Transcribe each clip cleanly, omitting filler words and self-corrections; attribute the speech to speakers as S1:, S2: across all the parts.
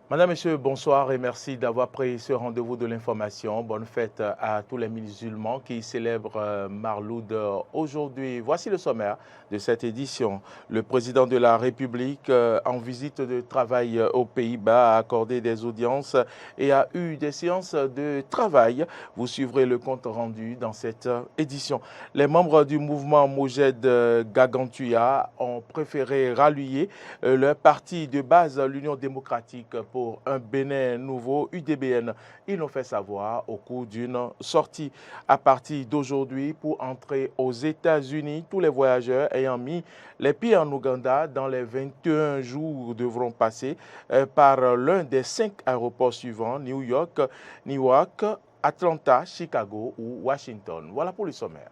S1: Madame, Monsieur, bonsoir et merci d'avoir pris ce rendez-vous de l'information. Bonne fête à tous les musulmans qui célèbrent Marloud aujourd'hui. Voici le sommaire de cette édition. Le président de la République, en visite de travail aux Pays-Bas, a accordé des audiences et a eu des séances de travail. Vous suivrez le compte rendu dans cette édition. Les membres du mouvement Mojed Gagantuya ont préféré rallier leur parti de base, l'Union démocratique pour un Bénin nouveau, UDBN. Ils l'ont fait savoir au cours d'une sortie. À partir d'aujourd'hui, pour entrer aux États-Unis, tous les voyageurs ayant mis les pieds en Ouganda dans les 21 jours devront passer par l'un des 5 aéroports suivants, New York, Newark, Atlanta, Chicago ou Washington. Voilà pour le sommaire.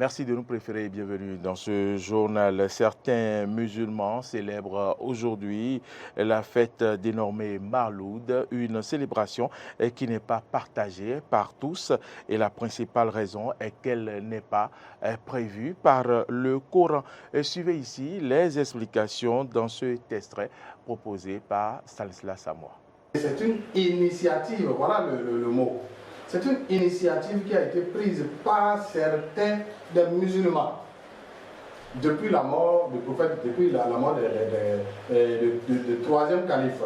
S1: Merci de nous préférer et bienvenue dans ce journal. Certains musulmans célèbrent aujourd'hui la fête dénommée Marloud, une célébration qui n'est pas partagée par tous et la principale raison est qu'elle n'est pas prévue par le Coran. Suivez ici les explications dans cet extrait proposé par Stanislas Samoa.
S2: C'est une initiative, voilà le mot. C'est une initiative qui a été prise par certains des musulmans depuis la mort du prophète, depuis la mort du troisième calife.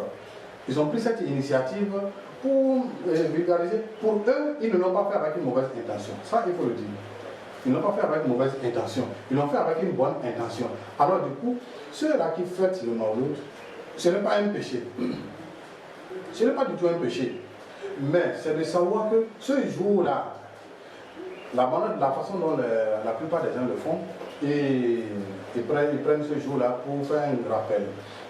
S2: Ils ont pris cette initiative pour vulgariser. Pour eux, ils ne l'ont pas fait avec une mauvaise intention. Ça, il faut le dire. Ils ne l'ont pas fait avec une mauvaise intention. Ils l'ont fait avec une bonne intention. Alors du coup, ceux-là qui fêtent le Mawlud, ce n'est pas un péché. Ce n'est pas du tout un péché. Mais c'est de savoir que ce jour-là, la façon dont la plupart des gens le font, ils prennent ce jour-là pour faire un rappel,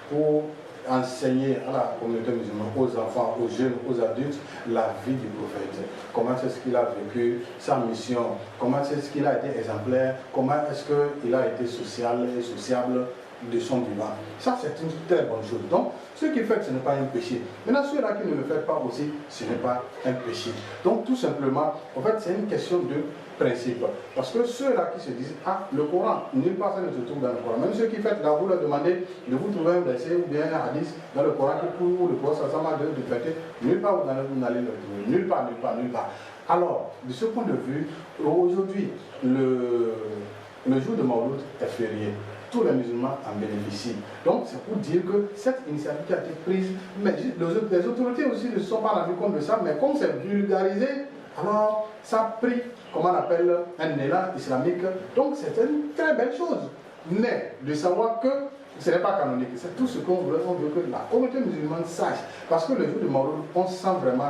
S2: pour enseigner à la communauté musulmane, aux enfants, aux jeunes, aux adultes, la vie du prophète. Comment est-ce qu'il a vécu, sa mission, comment est-ce qu'il a été exemplaire, comment est-ce qu'il a été social et sociable de son vivant. Ça, c'est une très bonne chose. Donc, ceux qui font, ce n'est pas un péché. Maintenant, ceux-là qui ne le font pas aussi, ce n'est pas un péché. Donc, tout simplement, en fait, c'est une question de principe. Parce que ceux-là qui se disent, ah, le Coran, nulle part ça ne se trouve dans le Coran. Même ceux qui font, là, vous leur demandez de vous trouver un verset ou bien un hadith dans le Coran qui pour le Coran, ça m'a de fêter, nulle part vous n'allez le trouver. Nulle part, nulle part, nulle part. Alors, de ce point de vue, aujourd'hui, le jour de Mawlud est férié. Tous les musulmans en bénéficient. Donc c'est pour dire que cette initiative qui a été prise, mais les autorités aussi ne se sont pas rendues compte de ça, mais comme c'est vulgarisé, alors ça a pris, comment on appelle, un élan islamique. Donc c'est une très belle chose. Mais de savoir que ce n'est pas canonique, c'est tout ce qu'on veut que la communauté musulmane sache. Parce que le jour de Mawlud, on sent vraiment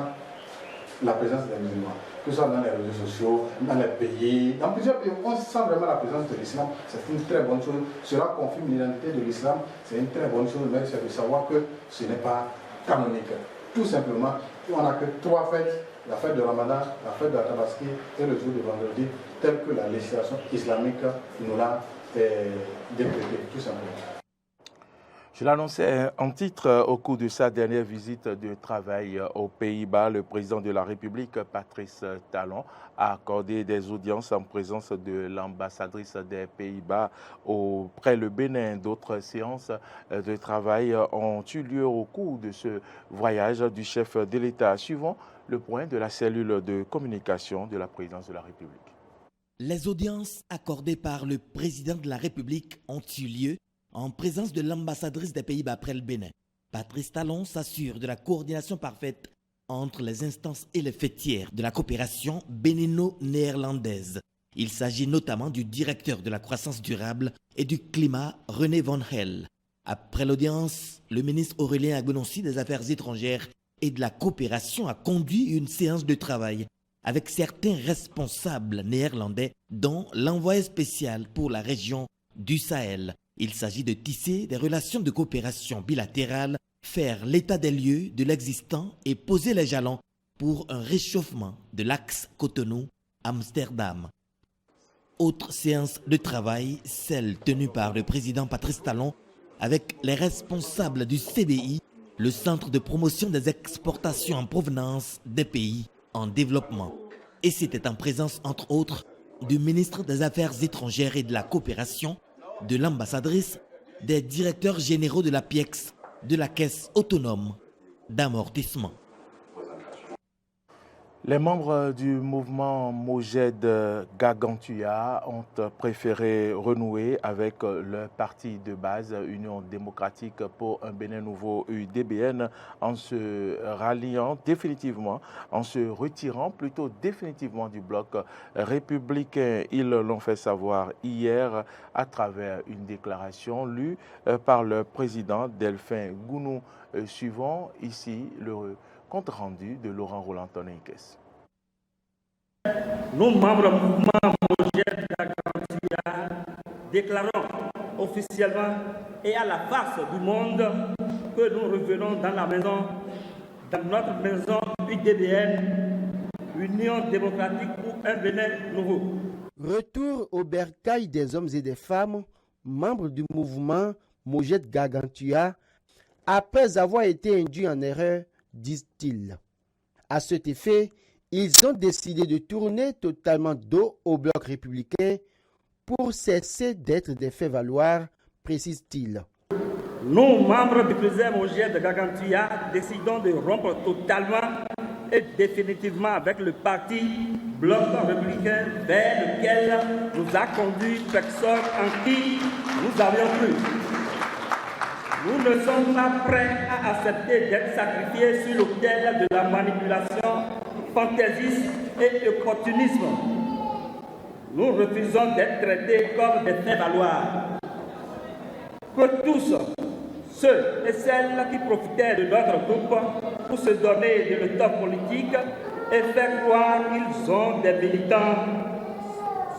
S2: la présence des musulmans. Que ce soit dans les réseaux sociaux, dans les pays, dans plusieurs pays, on sent vraiment la présence de l'islam. C'est une très bonne chose. Cela confirme l'identité de l'islam. C'est une très bonne chose, mais c'est de savoir que ce n'est pas canonique. Tout simplement, on n'a que 3 fêtes, la fête de Ramadan, la fête de la Tabaski et le jour de vendredi, tel que la législation islamique nous l'a décrété, tout simplement.
S1: Je l'annonçais en titre au cours de sa dernière visite de travail aux Pays-Bas. Le président de la République, Patrice Talon, a accordé des audiences en présence de l'ambassadrice des Pays-Bas auprès le Bénin. D'autres séances de travail ont eu lieu au cours de ce voyage du chef de l'État. Suivant le point de la cellule de communication de la présidence de la République.
S3: Les audiences accordées par le président de la République ont eu lieu en présence de l'ambassadrice des Pays-Bas après le Bénin. Patrice Talon s'assure de la coordination parfaite entre les instances et les fêtières de la coopération bénino-néerlandaise. Il s'agit notamment du directeur de la croissance durable et du climat, René Van Hel. Après l'audience, le ministre Aurélien Agbenonsi des Affaires étrangères et de la coopération a conduit une séance de travail avec certains responsables néerlandais, dont l'envoyé spécial pour la région du Sahel. Il s'agit de tisser des relations de coopération bilatérales, faire l'état des lieux de l'existant et poser les jalons pour un réchauffement de l'axe Cotonou-Amsterdam. Autre séance de travail, celle tenue par le président Patrice Talon avec les responsables du CBI, le Centre de promotion des exportations en provenance des pays en développement. Et c'était en présence, entre autres, du ministre des Affaires étrangères et de la coopération, de l'ambassadrice, des directeurs généraux de la PIEX, de la Caisse autonome d'amortissement.
S1: Les membres du mouvement Mojed Gargantua ont préféré renouer avec le parti de base Union démocratique pour un Bénin nouveau UDBN en se ralliant définitivement, en se retirant plutôt définitivement du bloc républicain. Ils l'ont fait savoir hier à travers une déclaration lue par le président Delphin Gounou. Suivant ici le compte rendu de Laurent Roland-Tonekes.
S4: Nous, membres du mouvement Mojed Gargantua, déclarons officiellement et à la face du monde que nous revenons dans notre maison UDBN, Union démocratique pour un Bénin nouveau.
S5: Retour au bercail des hommes et des femmes, membres du mouvement Mojed Gargantua, après avoir été induits en erreur, disent-ils. À cet effet, ils ont décidé de tourner totalement dos au bloc républicain pour cesser d'être des faits-valoir, précise-t-il.
S4: Nous, membres du président Mojed Gargantua, décidons de rompre totalement et définitivement avec le parti bloc républicain vers lequel nous a conduit personne en qui nous avions cru. Nous ne sommes pas prêts à accepter d'être sacrifiés sur l'autel de la manipulation, fantaisisme et opportunisme. Nous refusons d'être traités comme des faits-valoir. Que tous ceux et celles qui profitaient de notre groupe pour se donner de l'étoffe politique et faire croire qu'ils ont des militants,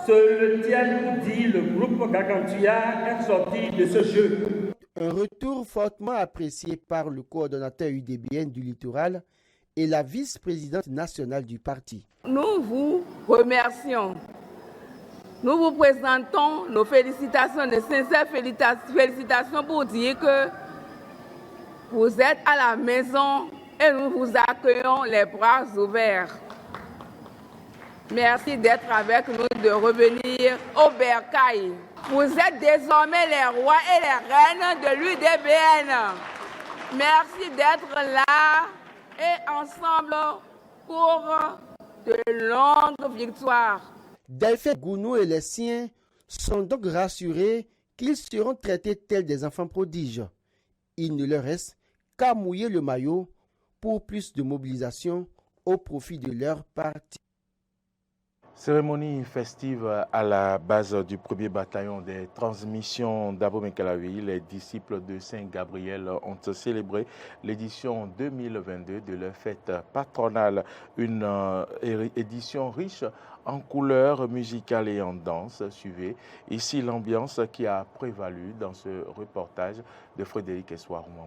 S4: se le tiennent ou dit le groupe Gargantua est sorti de ce jeu.
S5: Un retour fortement apprécié par le coordonnateur UDBN du littoral et la vice-présidente nationale du parti.
S6: Nous vous remercions. Nous vous présentons nos félicitations, de sincères félicitations pour dire que vous êtes à la maison et nous vous accueillons les bras ouverts. Merci d'être avec nous, de revenir au bercail. Vous êtes désormais les rois et les reines de l'UDBN. Merci d'être là et ensemble pour de longues victoires.
S5: Delphin Gounou et les siens sont donc rassurés qu'ils seront traités tels des enfants prodiges. Il ne leur reste qu'à mouiller le maillot pour plus de mobilisation au profit de leur parti.
S1: Cérémonie festive à la base du 1er bataillon des transmissions d'Abomey-Calavi. Les disciples de Saint-Gabriel ont célébré l'édition 2022 de leur fête patronale. Une édition riche en couleurs musicales et en danse. Suivez ici l'ambiance qui a prévalu dans ce reportage de Frédéric Essoir-Moumou.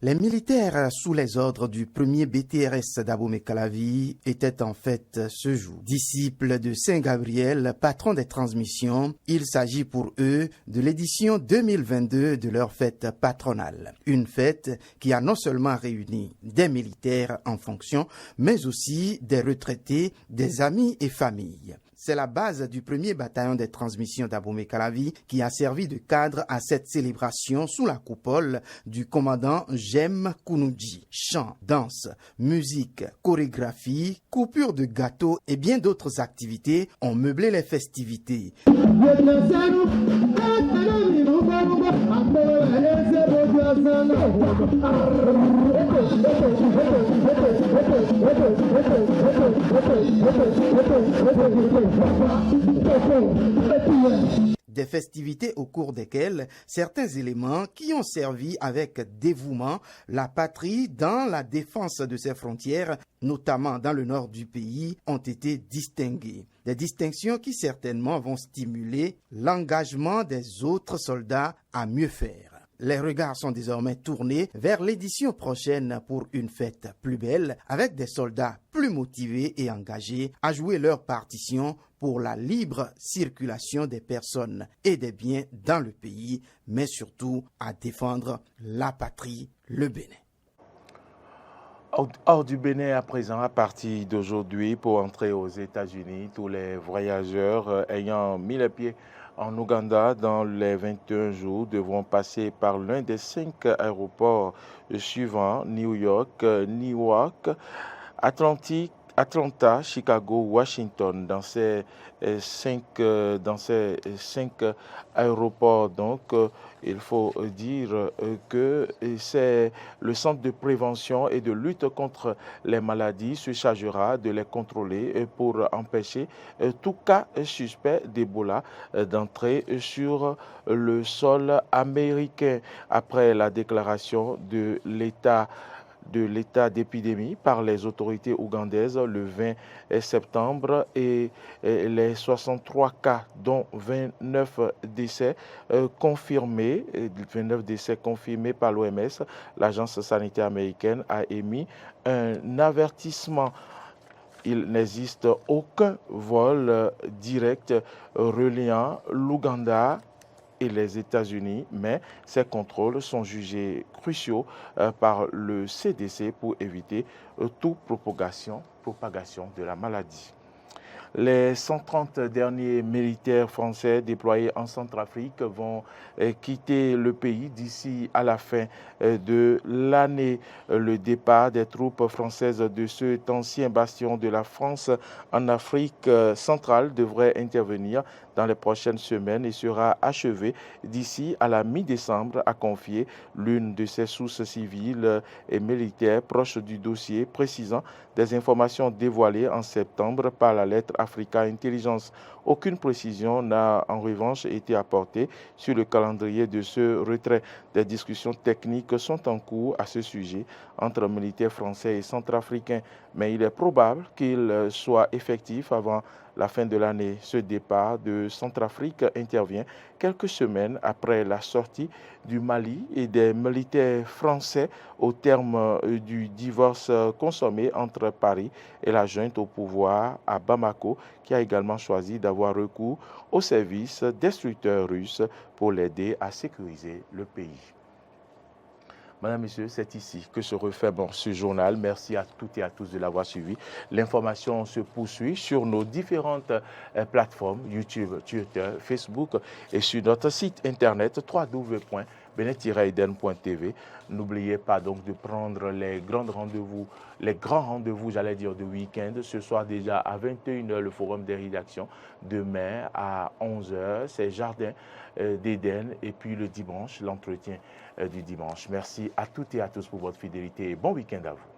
S7: Les militaires sous les ordres du 1er BTRS d'Abomey-Calavi étaient en fait ce jour disciples de Saint-Gabriel, patron des transmissions. Il s'agit pour eux de l'édition 2022 de leur fête patronale. Une fête qui a non seulement réuni des militaires en fonction, mais aussi des retraités, des amis et familles. C'est la base du 1er bataillon des transmissions d'Abomey-Calavi qui a servi de cadre à cette célébration sous la coupole du commandant Jem Kounoudji. Chants, danse, musique, chorégraphie, coupure de gâteaux et bien d'autres activités ont meublé les festivités. Des festivités au cours desquelles certains éléments qui ont servi avec dévouement la patrie dans la défense de ses frontières, notamment dans le nord du pays, ont été distingués. Des distinctions qui certainement vont stimuler l'engagement des autres soldats à mieux faire. Les regards sont désormais tournés vers l'édition prochaine pour une fête plus belle, avec des soldats plus motivés et engagés à jouer leur partition pour la libre circulation des personnes et des biens dans le pays, mais surtout à défendre la patrie, le Bénin.
S1: Hors du Bénin à présent, à partir d'aujourd'hui, pour entrer aux États-Unis, tous les voyageurs ayant mis les pieds en Ouganda dans les 21 jours devront passer par l'un des 5 aéroports suivants, New York, Newark, Atlanta, Chicago, Washington. Dans ces 5 aéroports, donc, il faut dire que c'est le centre de prévention et de lutte contre les maladies se chargera de les contrôler pour empêcher tout cas suspect d'Ebola d'entrer sur le sol américain. Après la déclaration de l'état d'épidémie par les autorités ougandaises le 20 septembre et les 63 cas dont 29 décès confirmés par l'OMS, l'agence sanitaire américaine a émis un avertissement. Il n'existe aucun vol direct reliant l'Ouganda et les États-Unis, mais ces contrôles sont jugés cruciaux par le CDC pour éviter toute propagation de la maladie. Les 130 derniers militaires français déployés en Centrafrique vont quitter le pays d'ici à la fin de l'année. Le départ des troupes françaises de cet ancien bastion de la France en Afrique centrale devrait intervenir dans les prochaines semaines et sera achevé d'ici à la mi-décembre, a confié l'une de ses sources civiles et militaires proches du dossier, précisant des informations dévoilées en septembre par la lettre Africa Intelligence. Aucune précision n'a en revanche été apportée sur le calendrier de ce retrait. Des discussions techniques sont en cours à ce sujet entre militaires français et centrafricains, mais il est probable qu'il soit effectif avant la fin de l'année. Ce départ de Centrafrique intervient quelques semaines après la sortie du Mali et des militaires français au terme du divorce consommé entre Paris et la junte au pouvoir à Bamako, qui a également choisi d'avoir recours aux services destructeurs russes pour l'aider à sécuriser le pays. Madame, Monsieur, c'est ici que se referme ce journal. Merci à toutes et à tous de l'avoir suivi. L'information se poursuit sur nos différentes plateformes, YouTube, Twitter, Facebook et sur notre site internet www.benet-eden.tv. N'oubliez pas donc de prendre les grands rendez-vous, j'allais dire, de week-end. Ce soir déjà à 21h, le forum des rédactions. Demain à 11h, c'est Jardin d'Éden. Et puis le dimanche, l'entretien du dimanche. Merci à toutes et à tous pour votre fidélité et bon week-end à vous.